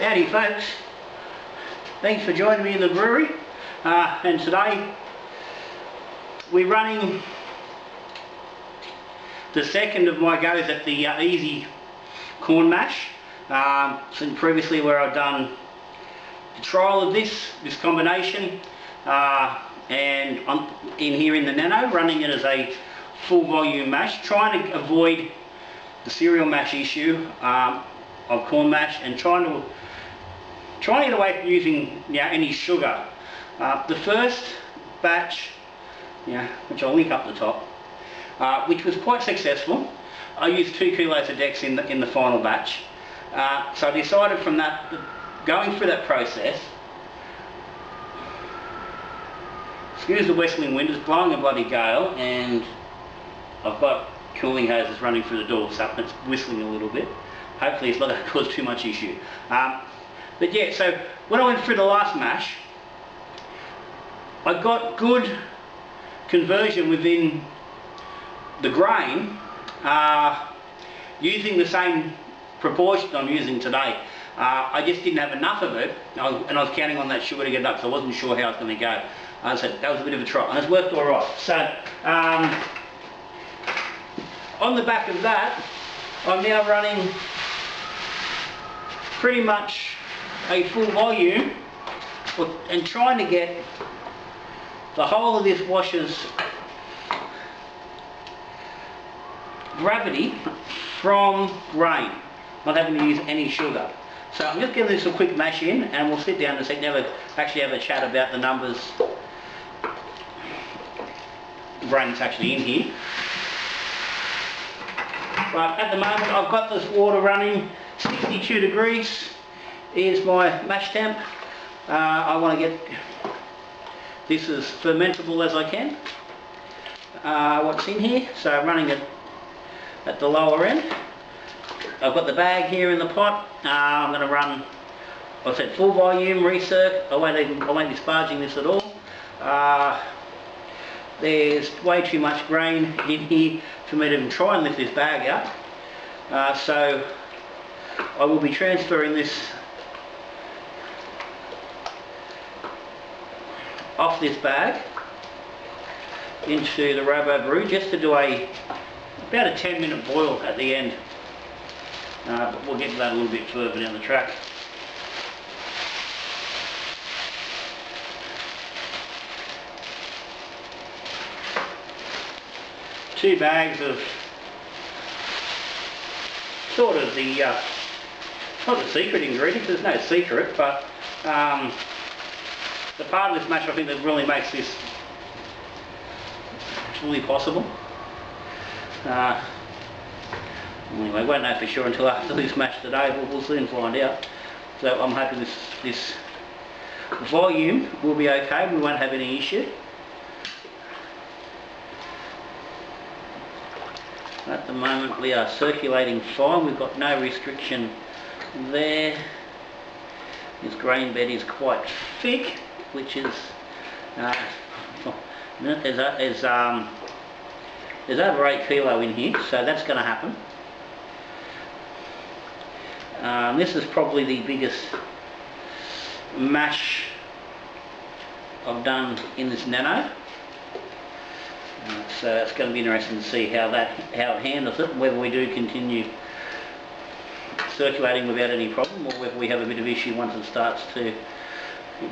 Howdy folks, thanks for joining me in the brewery, and today we're running the second of my goes at the easy corn mash. Since previously where I've done the trial of this combination, and I'm in here in the nano running it as a full volume mash, trying to avoid the cereal mash issue of corn mash, and trying to get away from using any sugar. The first batch, which I'll link up the top, which was quite successful. I used 2 kilos of Dex in the final batch. So I decided from that, going through that process, excuse the westling wind, it's blowing a bloody gale, and I've got cooling hoses running through the door, so it's whistling a little bit. Hopefully it's not going to cause too much issue. But yeah, so when I went through the last mash, I got good conversion within the grain, using the same proportion I'm using today. I just didn't have enough of it, and I was counting on that sugar to get it up, so I wasn't sure how it's going to go. So that was a bit of a trial, and it's worked all right. So on the back of that, I'm now running pretty much a full volume, and trying to get the whole of this washer's gravity from grain, not having to use any sugar. So I'm just giving this a quick mash in, and we'll sit down in a second and actually have a chat about the numbers. The grain that's actually in here. But at the moment I've got this water running 62 degrees is my mash temp. I want to get this as fermentable as I can. What's in here? So I'm running it at the lower end. I've got the bag here in the pot. I'm going to run, I said, full volume recirc. I won't be sparging this at all. There's way too much grain in here for me to even try and lift this bag out. So I will be transferring this off this bag into the Robo Brew, just to do about a 10-minute boil at the end. But we'll get to that a little bit further down the track. Two bags of sort of the, not the secret ingredient, there's no secret, but the part of this mash I think that really makes this fully possible. Anyway, won't know for sure until after this mash today, but we'll soon find out. So I'm hoping this volume will be okay, we won't have any issue. At the moment we are circulating fine, we've got no restriction there. This grain bed is quite thick, which is, there's over 8 kilo in here, so that's going to happen. This is probably the biggest mash I've done in this nano. So it's going to be interesting to see how it handles it, whether we do continue circulating without any problem, or whether we have a bit of issue once it starts to,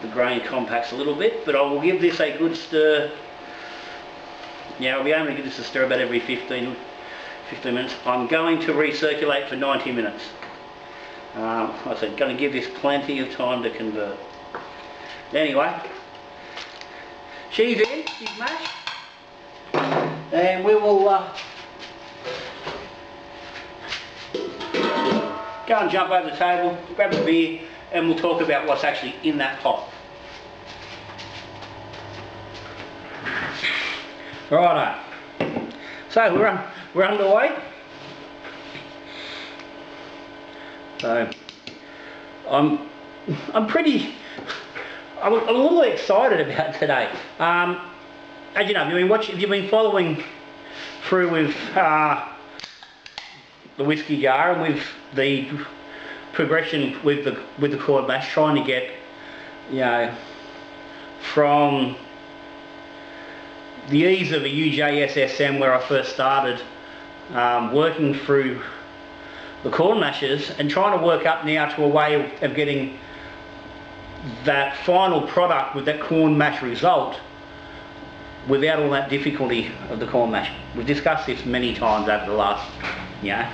the grain compacts a little bit. But I will give this a good stir. I'll be aiming to give this a stir about every 15 minutes. I'm going to recirculate for 90 minutes. Like I said, going to give this plenty of time to convert. Anyway, she's in, she's mashed. And we will go and jump over the table, grab a beer, and we'll talk about what's actually in that pot. Righto. So we're underway. So I'm a little excited about today. As you know, if you've been following through with the whiskey jar and with the progression with the corn mash, trying to get, you know, from the ease of a UJSSM where I first started, working through the corn mashes and trying to work up now to a way of getting that final product with that corn mash result without all that difficulty of the corn mash. We've discussed this many times over the last, you know,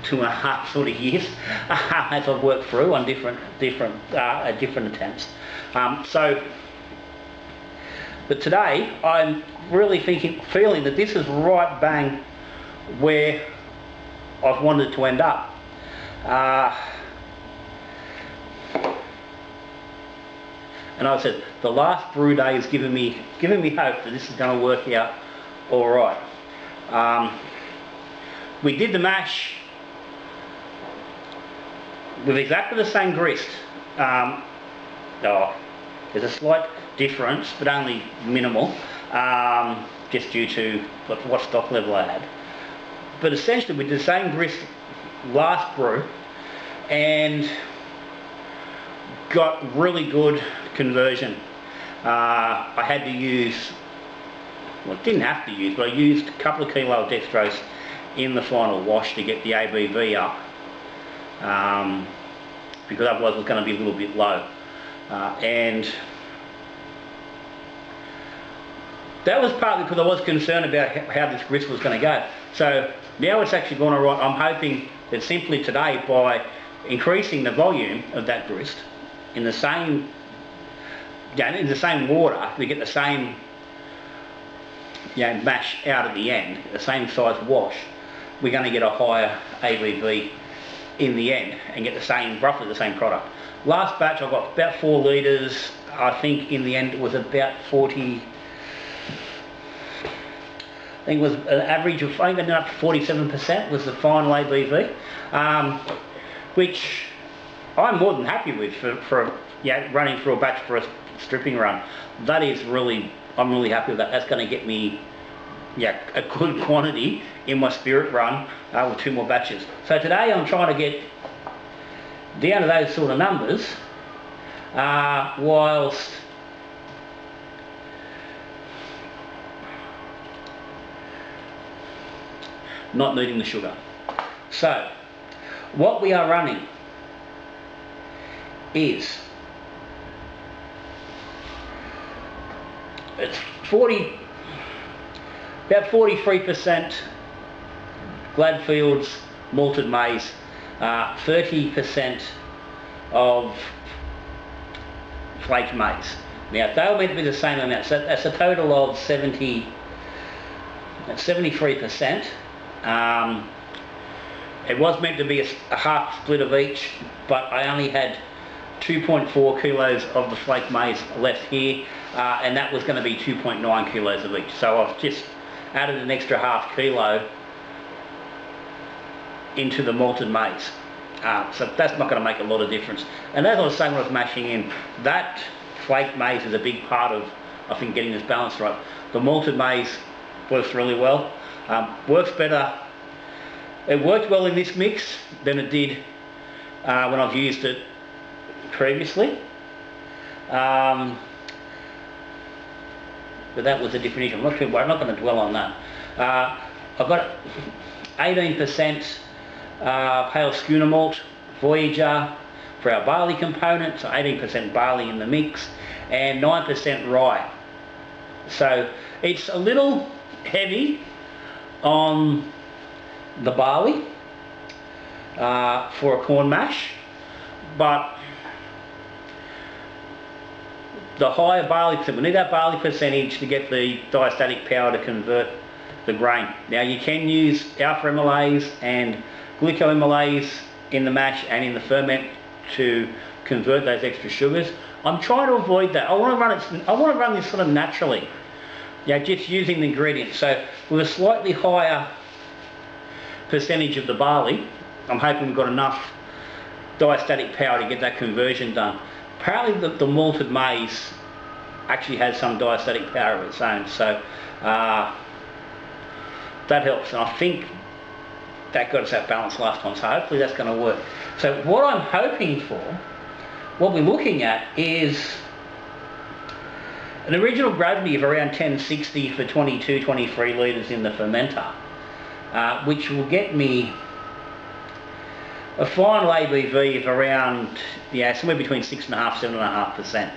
2.5 sort of years as I've worked through on different attempts. But today I'm really feeling that this is right bang where I've wanted to end up. And I said the last brew day has given me hope that this is going to work out all right. We did the mash with exactly the same grist. There's a slight difference, but only minimal, just due to what stock level I had. But essentially we did the same grist last brew and got really good conversion. I had to use, well, didn't have to use, but I used a couple of kilo of dextrose in the final wash to get the ABV up, because otherwise it was going to be a little bit low. And that was partly because I was concerned about how this grist was going to go. So now it's actually gone all right. I'm hoping that simply today, by increasing the volume of that grist in the same water, we get the same, you know, mash out at the end, the same size wash. We're going to get a higher ABV in the end and get roughly the same product. Last batch I got about 4 litres. I think in the end it was about 40. I think it was an average of, I think ended up to 47% was the final ABV, which I'm more than happy with for running through a batch for a stripping run. That is really, I'm really happy with that. That's going to get me a good quantity in my spirit run with 2 more batches. So today I'm trying to get down to those sort of numbers whilst not needing the sugar. So what we are running is, it's about 43% Gladfield's malted maize, 30% of flaked maize. Now they were meant to be the same amount, so that's a total of 73%. It was meant to be a half split of each, but I only had 2.4 kilos of the flaked maize left here, and that was going to be 2.9 kilos of each. So I've just added an extra half kilo into the malted maize. So that's not going to make a lot of difference. And as I was saying when I was mashing in, that flaked maize is a big part of, I think, getting this balance right. The malted maize works really well. Works better. It worked well in this mix than it did when I've used it previously. But that was a different issue. I'm not going to dwell on that. I've got 18% pale schooner malt, Voyager for our barley component, so 18% barley in the mix, and 9% rye. So it's a little heavy on the barley for a corn mash, but the higher barley percent, we need that barley percentage to get the diastatic power to convert the grain. Now you can use alpha amylase and glucoamylase in the mash and in the ferment to convert those extra sugars. I'm trying to avoid that. I want to run this sort of naturally. Just using the ingredients. So with a slightly higher percentage of the barley, I'm hoping we've got enough diastatic power to get that conversion done. Apparently the malted maize actually has some diastatic power of its own, so that helps. And I think that got us that balance last time, so hopefully that's going to work. So what I'm hoping for, what we're looking at is an original gravity of around 1060 for 22, 23 litres in the fermenter, which will get me a final ABV of around, somewhere between 6.5% 7.5%.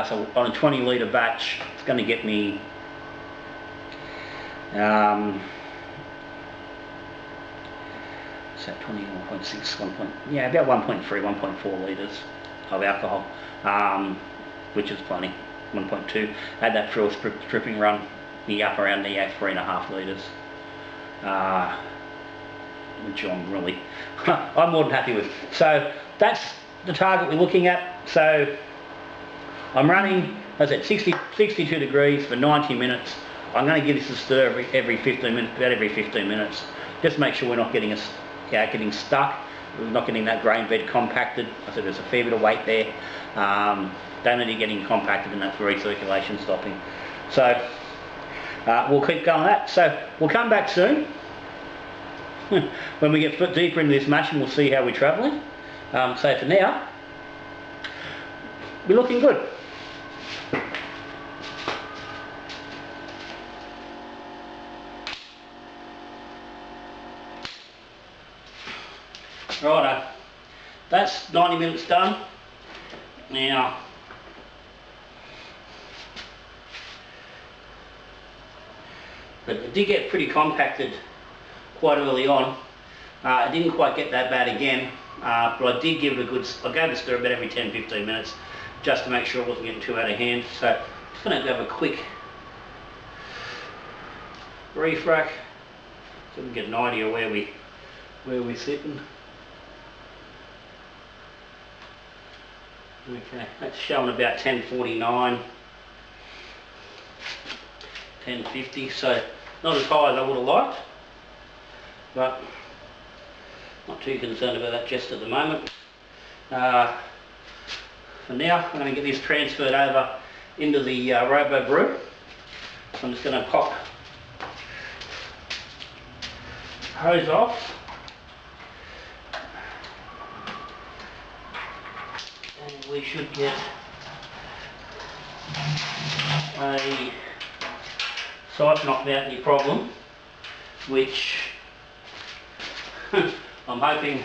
So on a 20 litre batch, it's going to get me so 21.6, about 1.3, 1.4 litres of alcohol, which is plenty. 1.2. Had that first dripping run, up around the 3.5 litres, which I'm really, I'm more than happy with. So that's the target we're looking at. So I'm running, as I said, 62 degrees for 90 minutes. I'm going to give this a stir every 15 minutes, about every 15 minutes. Just make sure we're not getting stuck. We're not getting that grain bed compacted. I said there's a fair bit of weight there. Don't need it getting compacted and that recirculation stopping. So we'll keep going that. So we'll come back soon when we get deeper into this mash, and we'll see how we're travelling. So for now, we're looking good. Righto, that's 90 minutes done. Now, but it did get pretty compacted quite early on. It didn't quite get that bad again, but I did give it I gave it a stir about every 10-15 minutes just to make sure it wasn't getting too out of hand. So I'm just going to have a quick refrac so we can get an idea where we're sitting. Okay, that's showing about 1049, 1050, so not as high as I would have liked, but not too concerned about that just at the moment. For now, I'm going to get this transferred over into the Robo Brew. So I'm just going to pop hose off. And we should get a siphon off without any problem, which I'm hoping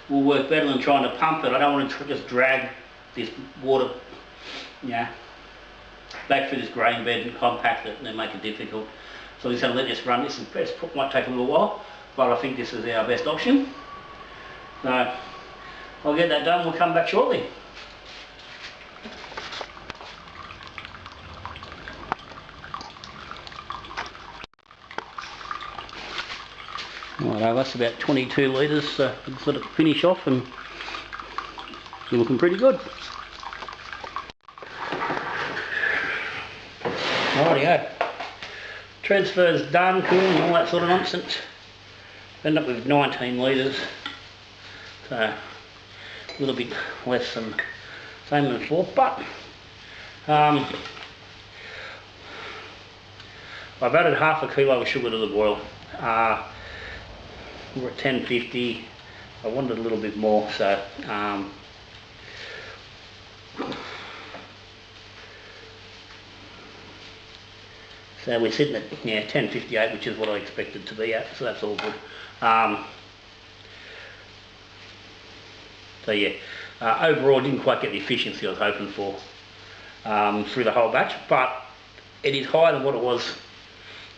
will work better than trying to pump it. I don't want to just drag this water back through this grain bed and compact it and then make it difficult. So I'm just going to let this run. This might take a little while, but I think this is our best option. So I'll get that done, we'll come back shortly. Righto, that's about 22 litres, so let's let it finish off and you're looking pretty good. Rightio. Transfer's done, cool, and all that sort of nonsense. End up with 19 litres, so a little bit less than same than before, but I've added half a kilo of sugar to the boil. We're at 1050. I wanted a little bit more, so so we're sitting at 1058, which is what I expected to be at, so that's all good. So yeah, overall I didn't quite get the efficiency I was hoping for through the whole batch, but it is higher than what it was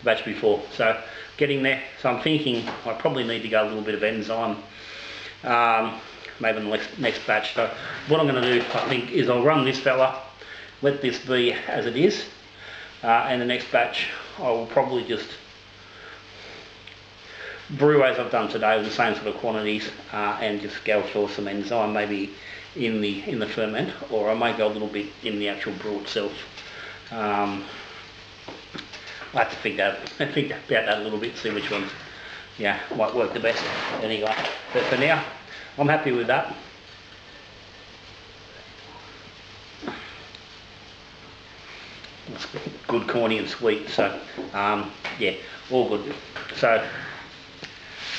the batch before, so getting there. So I'm thinking I probably need to go a little bit of enzyme maybe in the next batch. So what I'm going to do, I think, is I'll run this fella, let this be as it is, and the next batch I will probably just brew as I've done today with the same sort of quantities, and just go for some enzyme maybe in the ferment, or I may go a little bit in the actual brew itself. I have to think about that a little bit, see which one might work the best anyway. But for now, I'm happy with that. It's good, corny and sweet, so yeah, all good. So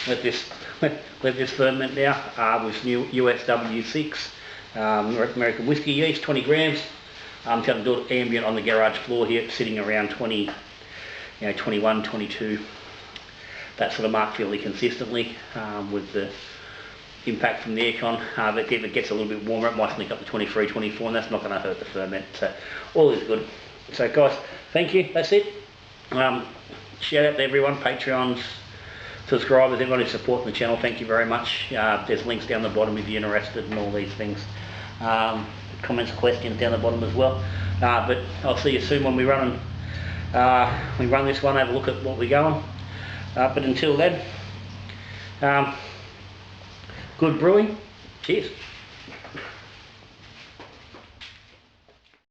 let this ferment now with new USW6 American whiskey yeast, 20 grams. I'm trying to do it ambient on the garage floor here, sitting around 20, 21, 22. That sort of mark fairly consistently with the impact from the aircon. But if it gets a little bit warmer, it might sneak up to 23, 24, and that's not going to hurt the ferment. So all is good. So guys, thank you. That's it. Shout out to everyone, Patreons, subscribers, everyone who's supporting the channel. Thank you very much. There's links down the bottom if you're interested in all these things. Comments, questions down the bottom as well. But I'll see you soon when we run this one. Have a look at what we're going. But until then, good brewing. Cheers.